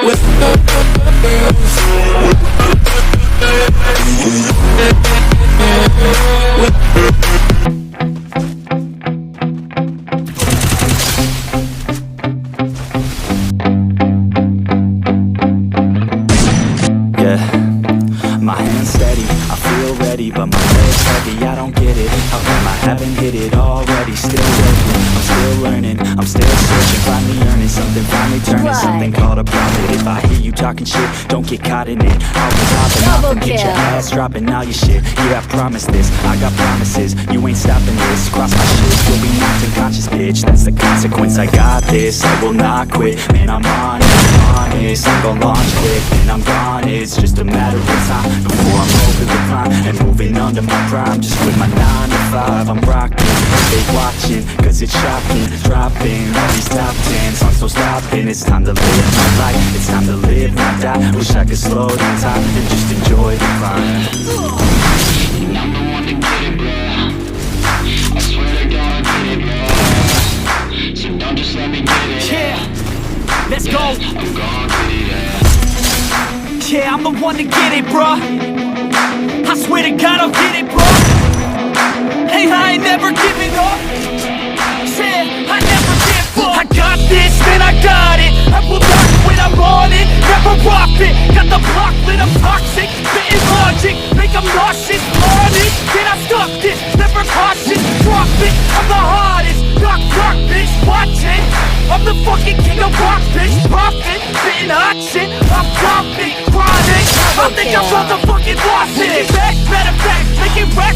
My hands steady, I feel ready, but my legs heavy, I don't get it. How come I haven't hit it already? Still working, I'm still learning, I'm still searching, finally earning something, finally turning something called a profit. If I hear you talking shit, don't get caught in it. I'll be popping off and get your ass dropping all your shit. Yeah, I promise this, I got promises, you ain't stopping this. Cross my shit, you'll be knocked unconscious, bitch. That's the consequence, I got this, I will not quit. Man, I'm on it, honest, I'm gon' launch quick, and I'm gone, it's just a matter of time before I'm over the climb and moving under my prime. Just quit my 9 to 5, I'm rocking, they watching, cause it's shocking. Dropping all these top 10 songs, so stopping. It's time to live my life, it's time to live, not die. Wish I could slow down time and just enjoy the climb. I'm the one to get it, bro. I swear to God I get it, bro. So don't just let me get it. Yeah, let's go. I'm gon' get it, yeah. Yeah, I'm the one to get it, bruh. I swear to God I'll get it, bruh. Hey, I ain't never giving up. Yeah, I never give up. I got this, man, I got it. I will not quit, I'm on it. Never rock it. Got the block lit, I'm toxic. Spitting logic, make them nauseous. On it, can I stop this? Never cautious, drop it. I'm the hardest. Knock, knock, bitch, watch it. I'm the fucking king of rock, bitch. Profit, spitting hot shit. I'm confident, chronic. I think I'm motherfucking lost it. Back, matter of fact, make it rap.